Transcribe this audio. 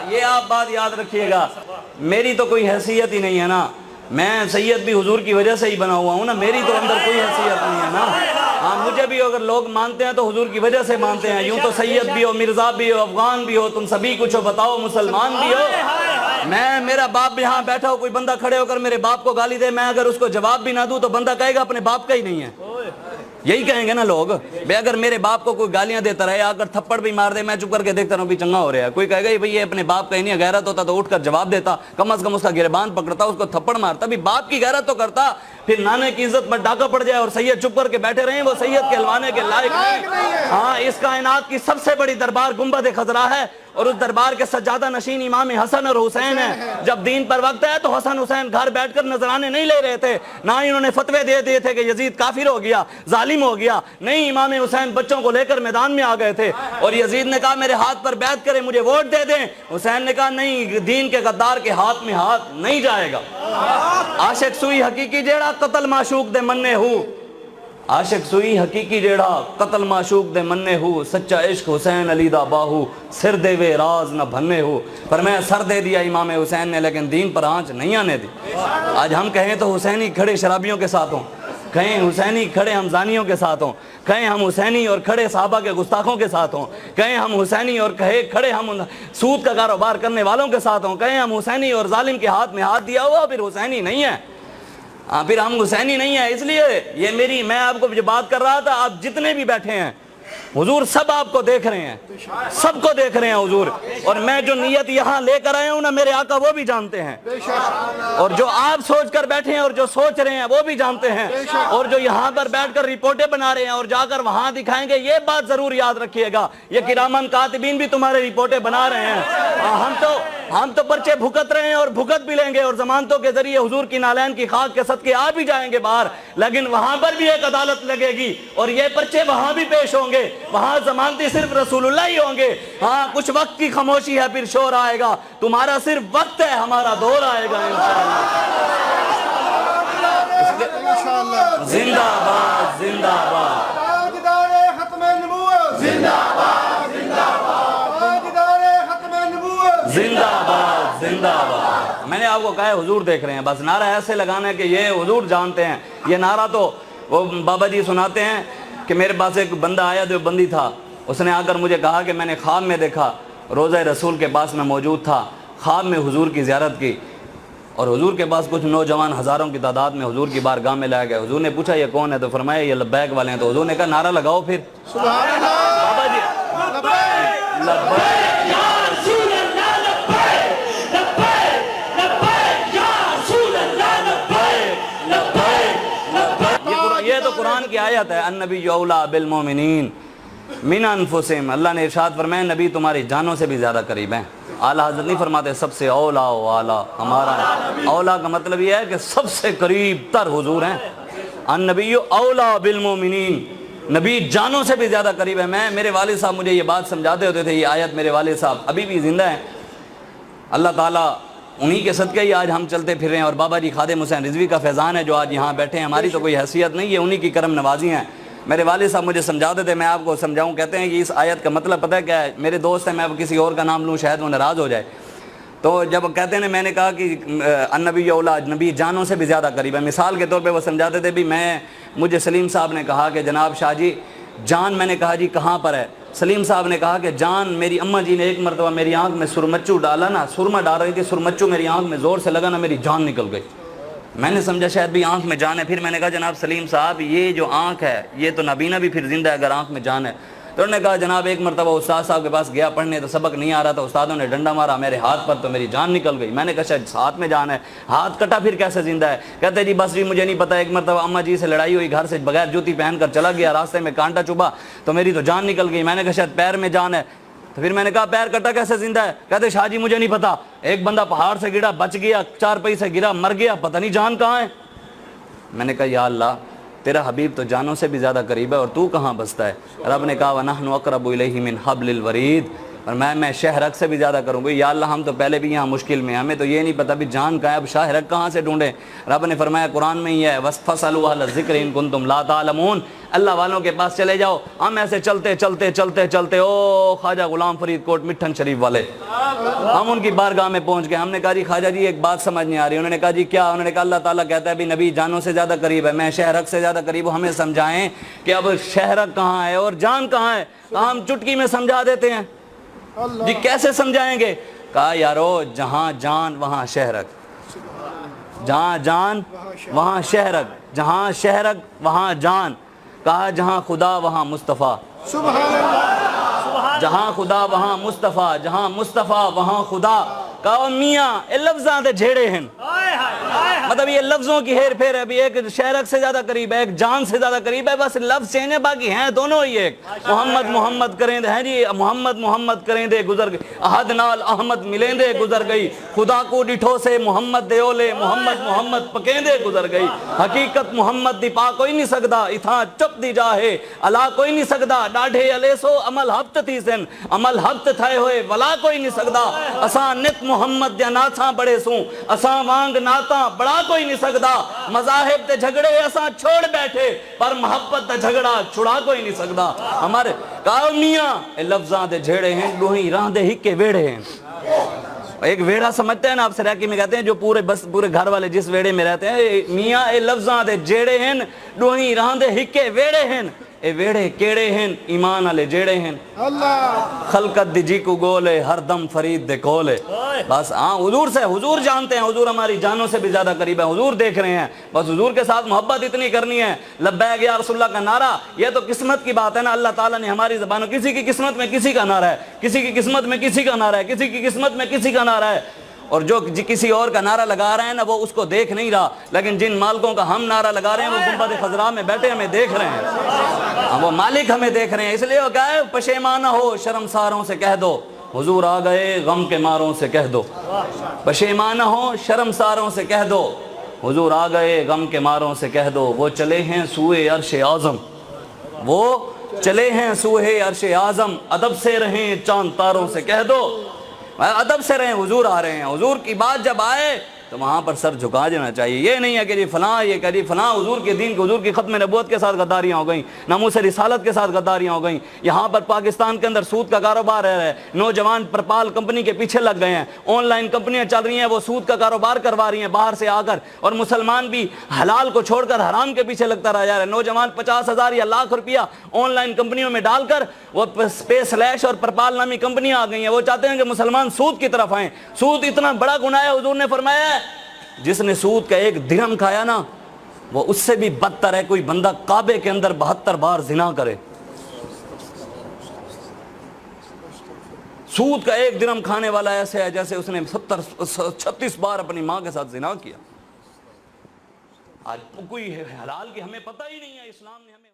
یہ آپ بات یاد رکھیے گا، میری تو کوئی حیثیت ہی نہیں ہے نا، میں سید بھی حضور کی وجہ سے ہی بنا ہوا ہوں نا، میری تو اندر کوئی حیثیت نہیں ہے نا۔ ہاں مجھے بھی اگر لوگ مانتے ہیں تو حضور کی وجہ سے مانتے ہیں، یوں تو سید بھی ہو، مرزا بھی ہو، افغان بھی ہو، تم سبھی کچھ ہو، بتاؤ مسلمان بھی ہو۔ میرا باپ بھی یہاں بیٹھا ہو، کوئی بندہ کھڑے ہو کر میرے باپ کو گالی دے، میں اگر اس کو جواب بھی نہ دوں تو بندہ کہے گا اپنے باپ کا ہی نہیں ہے، یہی کہیں گے نا لوگ۔ بھئی اگر میرے باپ کو کوئی گالیاں دیتا رہے، اگر تھپڑ بھی مار دے، میں چپ کر کے دیکھتا رہوں بھی چنگا ہو رہا ہے، کوئی کہے گا بھئی یہ اپنے باپ کا ہی نہیں ہے، غیرت ہوتا تو اٹھ کر جواب دیتا، کم از کم اس کا گریبان پکڑتا، اس کو تھپڑ مارتا، بھی باپ کی غیرت تو کرتا۔ پھر نانے کی عزت پر ڈاکہ پڑ جائے اور سید چپ کر کے بیٹھے رہیں، وہ سید کہلوانے کے لائق نہیں۔ ہاں اس کائنات کی سب سے بڑی دربار گنبد خضرا ہے، اور اس دربار کے سجادہ نشین امام حسن اور حسین ہیں۔ جب دین پر وقت ہے تو حسن حسین گھر بیٹھ کر نذرانے نہیں لے رہے تھے، نہ ہی انہوں نے فتوے دے دیے تھے کہ یزید کافر ہو گیا، ظالم ہو گیا، نہیں، امام حسین بچوں کو لے کر میدان میں آ گئے تھے، اور یزید نے کہا میرے ہاتھ پر بیعت کریں، مجھے ووٹ دے دیں، حسین نے کہا نہیں، دین کے غدار کے ہاتھ میں ہاتھ نہیں جائے گا۔ عاشق سوئی حقیقی جیڑا قتل معشوق دے مننے ہو، عاشق سوئی حقیقی جیڑا قتل معشوق دے مننے ہو، سچا عشق حسین علی دا باہو، سر دے وے راز نہ بھنے ہو۔ پر میں سر دے دیا امام حسین نے، لیکن دین پر آنچ نہیں آنے دی۔ آج ہم کہیں تو حسینی کھڑے شرابیوں کے ساتھ ہوں، کہیں حسینی کھڑے ہم زانیوں کے ساتھ ہوں، کہیں ہم حسینی اور کھڑے صحابہ کے گستاخوں کے ساتھ ہوں، کہیں ہم حسینی اور کھڑے ہم سود کا کاروبار کرنے والوں کے ساتھ ہوں، کہیں ہم حسینی اور ظالم کے ہاتھ میں ہاتھ دیا ہوا پھر حسینی نہیں ہے، پھر ہم حسینی نہیں ہیں۔ اس لیے یہ میں آپ کو جو بات کر رہا تھا، آپ جتنے بھی بیٹھے ہیں حضور سب آپ کو دیکھ رہے ہیں، سب کو دیکھ رہے ہیں حضور، اور میں جو نیت یہاں لے کر آیا ہوں نا، میرے آقا وہ بھی جانتے ہیں، اور جو آپ سوچ کر بیٹھے ہیں اور جو سوچ رہے ہیں وہ بھی جانتے ہیں، اور جو یہاں پر بیٹھ کر رپورٹیں بنا رہے ہیں اور جا کر وہاں دکھائیں گے، یہ بات ضرور یاد رکھیے گا، یہ کرامن کاتبین بھی تمہارے رپورٹیں بنا رہے ہیں۔ ہم تو پرچے بھگت رہے ہیں اور بھگت بھی لیں گے، اور ضمانتوں کے ذریعے حضور کی نالین کی خاک کے صدقے آ بھی جائیں گے باہر، لیکن وہاں پر بھی ایک عدالت لگے گی اور یہ پرچے وہاں بھی پیش ہوں گے، وہاں ضمانتی صرف رسول اللہ ہی ہوں گے۔ ہاں کچھ وقت کی خاموشی ہے، پھر شور آئے گا، تمہارا صرف وقت ہے، ہمارا دور آئے گا انشاءاللہ۔ زندہ باد، زندہ باد، تاجدار ختم نبوت، زندہ باد، زندہ باد، تاجدار ختم نبوت، زندہ باد، زندہ باد۔ میں نے آپ کو کہا ہے حضور دیکھ رہے ہیں، بس نعرہ ایسے لگانا ہے کہ یہ حضور جانتے ہیں۔ یہ نعرہ تو وہ بابا جی سناتے ہیں کہ میرے پاس ایک بندہ آیا جو بندی تھا، اس نے آ کر مجھے کہا کہ میں نے خواب میں دیکھا، روضہ رسول کے پاس میں موجود تھا، خواب میں حضور کی زیارت کی، اور حضور کے پاس کچھ نوجوان ہزاروں کی تعداد میں حضور کی بارگاہ میں لائے گئے۔ حضور نے پوچھا یہ کون ہے؟ تو فرمایا یہ لبیک والے ہیں۔ تو حضور نے کہا نعرہ لگاؤ پھر۔ سبحان اللہ، بابا جی لبیک یا رسول اللہ لبیک، لبیک، لبیک، یا رسول اللہ لبیک، لبیک، لبیک۔ یہ تو قرآن کی آیت ہے، النبی اولیٰ بالمومنین من انفسہم۔ اللہ نے ارشاد فرمایا نبی تمہاری جانوں سے بھی زیادہ قریب ہیں۔ اعلیٰ حضرت نہیں فرماتے سب سے اولیٰ و اعلیٰ ہمارا ہے۔ اولیٰ کا مطلب یہ ہے کہ سب سے قریب تر حضور ہیں۔ النبی اولیٰ بالمومنین، نبی جانوں سے بھی زیادہ قریب ہے۔ میرے والد صاحب مجھے یہ بات سمجھاتے ہوتے تھے، یہ آیت میرے والد صاحب ابھی بھی زندہ ہیں، اللہ تعالیٰ انہی کے صدقے ہی آج ہم چلتے پھر رہے ہیں، اور بابا جی خادم حسین رضوی کا فیضان ہے جو آج یہاں بیٹھے ہیں، ہماری تو کوئی حیثیت نہیں ہے، انہی کی کرم نوازی ہیں۔ میرے والد صاحب مجھے سمجھاتے تھے، میں آپ کو سمجھاؤں، کہتے ہیں کہ اس آیت کا مطلب پتہ ہے کیا ہے؟ میرے دوست ہیں، میں اب کسی اور کا نام لوں شاید وہ ناراض ہو جائے، تو جب کہتے ہیں میں نے کہا کہ النبی اولیٰ، نبی جانوں سے بھی زیادہ قریب ہے، مثال کے طور پہ وہ سمجھاتے تھے بھی مجھے سلیم صاحب نے کہا کہ جناب شاہ جی جان، میں نے کہا جی کہاں پر ہے؟ سلیم صاحب نے کہا کہ جان میری اماں جی نے ایک مرتبہ میری آنکھ میں سرمچو ڈالا نا، سرما ڈال رہی تھی، سرمچو میری آنکھ میں زور سے لگا نا، میری جان نکل گئی۔ میں نے سمجھا شاید بھی آنکھ میں جان ہے، پھر میں نے کہا جناب سلیم صاحب یہ جو آنکھ ہے یہ تو نابینا بھی پھر زندہ ہے اگر آنکھ میں جان ہے۔ تو انہوں نے کہا جناب ایک مرتبہ استاد صاحب کے پاس گیا پڑھنے، تو سبق نہیں آ رہا تھا، استادوں نے ڈنڈا مارا میرے ہاتھ پر تو میری جان نکل گئی۔ میں نے کہا شاید ہاتھ میں جان ہے، ہاتھ کٹا پھر کیسے زندہ ہے؟ کہتے جی بس جی مجھے نہیں پتا، ایک مرتبہ اماں جی سے لڑائی ہوئی، گھر سے بغیر جوتی پہن کر چلا گیا، راستے میں کانٹا چبھا تو میری تو جان نکل گئی۔ میں نے کہا شاید پیر میں جان ہے، تو پھر میں نے کہا پیر کٹا کیسے زندہ ہے؟ کہتے شاہ جی مجھے نہیں پتا، ایک بندہ پہاڑ سے گرا بچ گیا، چار پئی سے گرا مر گیا، پتہ نہیں جان کہاں ہے۔ میں نے کہا یا اللہ تیرا حبیب تو جانوں سے بھی زیادہ قریب ہے اور تو کہاں بستا ہے؟ رب نے کہا وَنَحْنُ أَقْرَبُ إِلَيْهِ مِنْ حَبْلِ الْوَرِيدِ، اور میں شہرک سے بھی زیادہ کروں گا. یا اللہ ہم تو پہلے بھی یہاں مشکل میں ہیں, ہمیں تو یہ نہیں پتا بھی جان کہاں ہے, اب شہرک کہاں سے ڈھونڈیں. رب نے فرمایا قرآن میں ہی ہے فَاسْأَلُوا أَهْلَ الذِّكْرِ إِن كُنتُمْ لَا تَعْلَمُونَ, اللہ والوں کے پاس چلے جاؤ. ہم ایسے چلتے چلتے چلتے چلتے او خواجہ غلام فرید کوٹ مٹھن شریف والے, ہم ان کی بارگاہ میں پہنچ گئے. ہم نے کہا جی خواجہ جی ایک بات سمجھ نہیں آ رہی. انہوں نے کہا جی کیا؟ انہوں نے کہا اللہ تعالیٰ کہتا ہے بھی نبی جانوں سے زیادہ قریب ہے, میں شہرک سے زیادہ قریب ہوں, ہمیں سمجھائیں کہ اب شہرک کہاں ہے اور جان کہاں ہے. کہا ہم چٹکی میں سمجھا دیتے ہیں. جی کیسے سمجھائیں گے؟ کہا یارو جہاں جان وہاں شہرک, جہاں جان وہاں شہرک, جہاں شہرک وہاں جان. کہا جہاں خدا وہاں مصطفیٰ, جہاں خدا وہاں مصطفیٰ, جہاں مصطفیٰ وہاں خدا. کہا میاں یہ لفظاں دے جھیڑے ہیں, مطلب یہ لفظوں کی ہیر پھیر ہے. ابھی ایک شہرک سے زیادہ قریب ہے, ایک جان سے زیادہ قریب ہے, بس لفظ چینج ہے, باقی ہیں دونوں ہی ایک. محمد محمد کریں دے ہیں جی, محمد محمد کریں دے گزر گئی, احد نال احمد ملیں دے گزر گئی, خدا کو ڈٹھو سے محمد دے اولے, محمد محمد پکیں دے گزر گئی. حقیقت محمد دی پا کوئی نہیں سکدا, اتھاں چپ دی جاہے اللہ کوئی نہیں سکدا. ڈاڑھے علیسو عمل ہفت تھی سن, عمل ہفت تھائے ہوئے ولا کوئی نہیں سکدا. اساں نت محمد دیا ناتاں بڑے سوں, اساں وانگ ناتاں بڑا کوئی نہیں سکدا. مذاہب تے جھگڑے اساں چھوڑ بیٹھے, پر محبت تے جھگڑا چھڑا کوئی نہیں سکدا. ہمارے کہا میاں اے لفظاں دے جھیڑے ہیں, ڈوہیں راہ دے ہکے ویڑے ہیں. ایک ویڑا سمجھتے ہیں نا آپ سراکی میں کہتے ہیں جو پورے گھر والے جس ویڑے میں رہتے ہیں, میاں اے لفظاں دے جھیڑے ہیں, ڈوہیں راہ دے ہکے ویڑے ہیں. اے ویڑے کیڑے ہیں ایمان والے جیڑے ہیں. خلقت دی جی کو گولے ہر دم فرید دے کولے. بس ہاں حضور سے, حضور جانتے ہیں, حضور ہماری جانوں سے بھی زیادہ قریب ہے, حضور دیکھ رہے ہیں. بس حضور کے ساتھ محبت اتنی کرنی ہے. لبیک یا رسول اللہ کا نعرہ یہ تو قسمت کی بات ہے نا, اللہ تعالیٰ نے ہماری زبانوں, کسی کی قسمت میں کسی کا نعرہ ہے, کسی کی قسمت میں کسی کا نعرہ ہے, کسی کی قسمت میں کسی کا نعرہ ہے. اور جو کسی اور کا نعرہ لگا رہے ہیں نا وہ اس کو دیکھ نہیں رہا, لیکن جن مالکوں کا ہم نعرہ لگا رہے ہیں وہ گنبد خضراء میں بیٹھے ہمیں دیکھ رہے ہیں, وہ مالک ہمیں دیکھ رہے ہیں. اس لیے وہ کہا ہے پشیمانہ ہو شرمساروں سے کہہ دو, حضور آ گئے غم کے ماروں سے کہہ دو. پشیمانہ ہو شرمساروں سے کہہ دو, حضور آ گئے غم کے ماروں سے کہہ دو. وہ چلے ہیں سوئے عرش اعظم, وہ چلے ہیں سوئے عرش اعظم, ادب سے رہیں چاند تاروں سے کہہ دو. ادب سے رہیں, حضور آ رہے ہیں. حضور کی بات جب آئے تو وہاں پر سر جھکا دینا چاہیے. یہ نہیں ہے کہ جی فلاں یہ کہ جی فلاں حضور کے دین, حضور کی ختم نبوت کے ساتھ غداریاں ہو گئیں, ناموس رسالت کے ساتھ غداریاں ہو گئیں. یہاں پر پاکستان کے اندر سود کا کاروبار ہے, نوجوان پرپال کمپنی کے پیچھے لگ گئے ہیں, آن لائن کمپنیاں چل رہی ہیں, وہ سود کا کاروبار کروا رہی ہیں باہر سے آ کر, اور مسلمان بھی حلال کو چھوڑ کر حرام کے پیچھے لگتا رہ جا رہا ہے. نوجوان 50,000 یا لاکھ روپیہ آن لائن کمپنیوں میں ڈال کر وہ اسپیس لیش اور پرپال نامی کمپنیاں آ گئی ہیں. وہ چاہتے ہیں کہ مسلمان سود کی طرف آئیں. سود اتنا بڑا گناہ ہے, حضور نے فرمایا ہے جس نے سود کا ایک درہم کھایا نا وہ اس سے بھی بدتر ہے کوئی بندہ کعبے کے اندر 72 بار زنا کرے. سود کا ایک درہم کھانے والا ایسے ہے جیسے اس نے 36 بار اپنی ماں کے ساتھ زنا کیا. آج کوئی حلال کی ہمیں پتہ ہی نہیں ہے, اسلام نے ہمیں